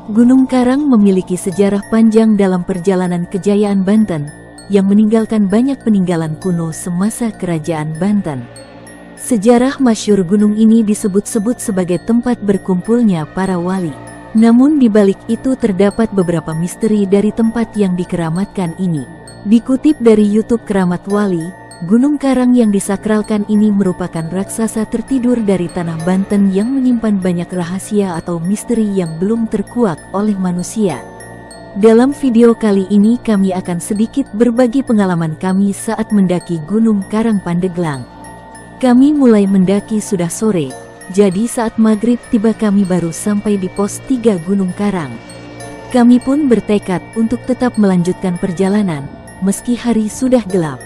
Gunung Karang memiliki sejarah panjang dalam perjalanan kejayaan Banten, yang meninggalkan banyak peninggalan kuno semasa Kerajaan Banten. Sejarah masyhur gunung ini disebut-sebut sebagai tempat berkumpulnya para wali. Namun di balik itu terdapat beberapa misteri dari tempat yang dikeramatkan ini. Dikutip dari YouTube Keramat Wali, Gunung Karang yang disakralkan ini merupakan raksasa tertidur dari tanah Banten yang menyimpan banyak rahasia atau misteri yang belum terkuak oleh manusia. Dalam video kali ini kami akan sedikit berbagi pengalaman kami saat mendaki Gunung Karang Pandeglang. Kami mulai mendaki sudah sore, jadi saat maghrib tiba kami baru sampai di pos 3 Gunung Karang. Kami pun bertekad untuk tetap melanjutkan perjalanan, meski hari sudah gelap.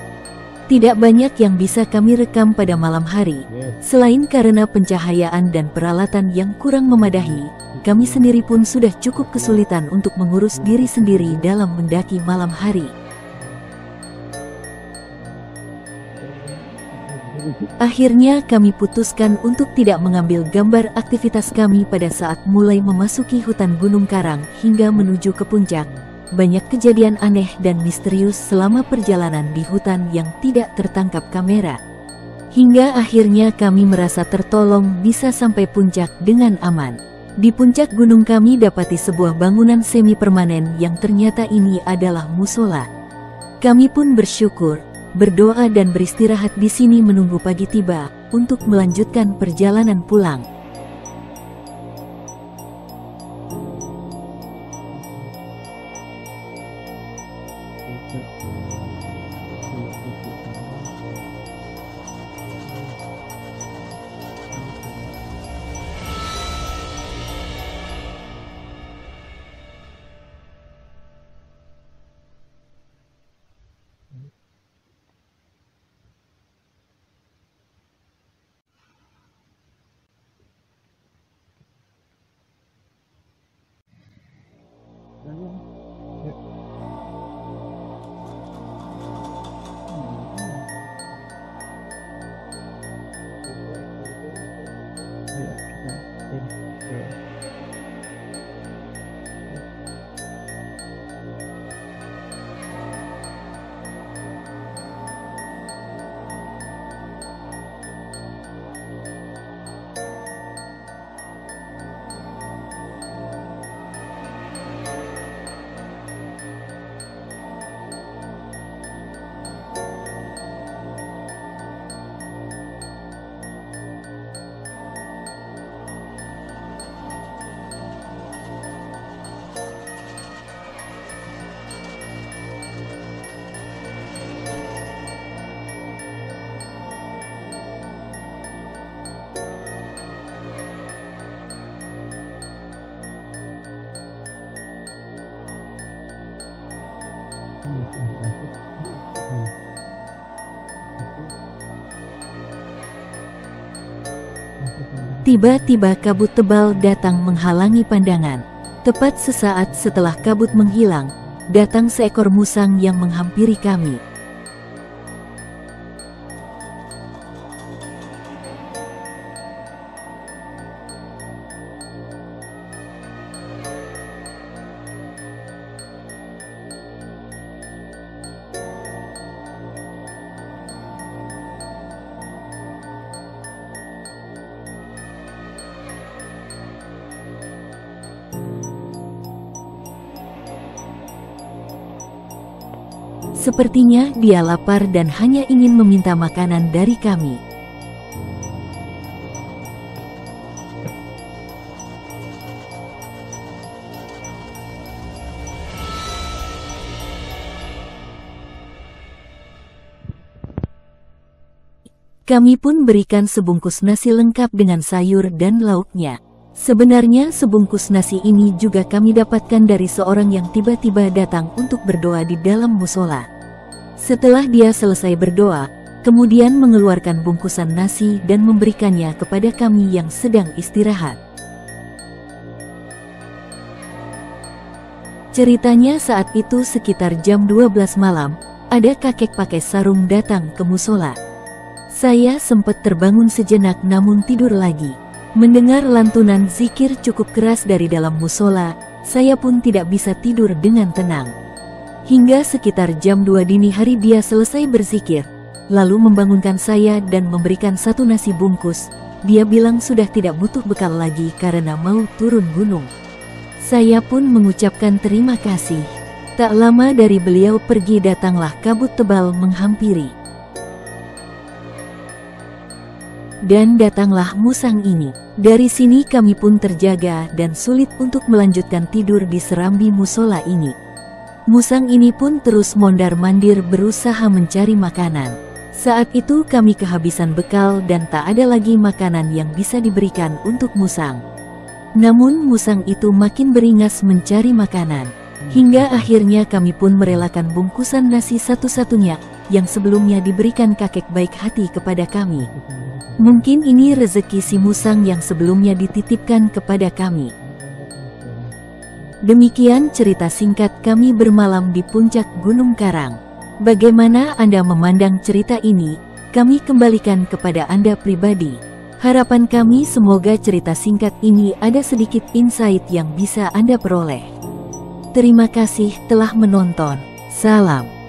Tidak banyak yang bisa kami rekam pada malam hari, selain karena pencahayaan dan peralatan yang kurang memadahi, kami sendiri pun sudah cukup kesulitan untuk mengurus diri sendiri dalam mendaki malam hari. Akhirnya kami putuskan untuk tidak mengambil gambar aktivitas kami pada saat mulai memasuki hutan Gunung Karang hingga menuju ke puncak. Banyak kejadian aneh dan misterius selama perjalanan di hutan yang tidak tertangkap kamera. Hingga akhirnya kami merasa tertolong bisa sampai puncak dengan aman. Di puncak gunung kami dapati sebuah bangunan semi permanen yang ternyata ini adalah musola. Kami pun bersyukur, berdoa dan beristirahat di sini menunggu pagi tiba untuk melanjutkan perjalanan pulang. Tiba-tiba kabut tebal datang menghalangi pandangan. Tepat sesaat setelah kabut menghilang, datang seekor musang yang menghampiri kami. Sepertinya dia lapar dan hanya ingin meminta makanan dari kami. Kami pun berikan sebungkus nasi lengkap dengan sayur dan lauknya. Sebenarnya sebungkus nasi ini juga kami dapatkan dari seorang yang tiba-tiba datang untuk berdoa di dalam musola. Setelah dia selesai berdoa, kemudian mengeluarkan bungkusan nasi dan memberikannya kepada kami yang sedang istirahat. Ceritanya saat itu sekitar jam 12 malam, ada kakek pakai sarung datang ke musola. Saya sempat terbangun sejenak namun tidur lagi. Mendengar lantunan zikir cukup keras dari dalam musola, saya pun tidak bisa tidur dengan tenang. Hingga sekitar jam 2 dini hari dia selesai berzikir, lalu membangunkan saya dan memberikan satu nasi bungkus. Dia bilang sudah tidak butuh bekal lagi karena mau turun gunung. Saya pun mengucapkan terima kasih. Tak lama dari beliau pergi datanglah kabut tebal menghampiri. Dan datanglah musang ini. Dari sini kami pun terjaga dan sulit untuk melanjutkan tidur di serambi musola ini. Musang ini pun terus mondar-mandir berusaha mencari makanan. Saat itu kami kehabisan bekal dan tak ada lagi makanan yang bisa diberikan untuk musang. Namun musang itu makin beringas mencari makanan. Hingga akhirnya kami pun merelakan bungkusan nasi satu-satunya yang sebelumnya diberikan kakek baik hati kepada kami. Mungkin ini rezeki si musang yang sebelumnya dititipkan kepada kami. Demikian cerita singkat kami bermalam di puncak Gunung Karang. Bagaimana Anda memandang cerita ini? Kami kembalikan kepada Anda pribadi. Harapan kami semoga cerita singkat ini ada sedikit insight yang bisa Anda peroleh. Terima kasih telah menonton. Salam.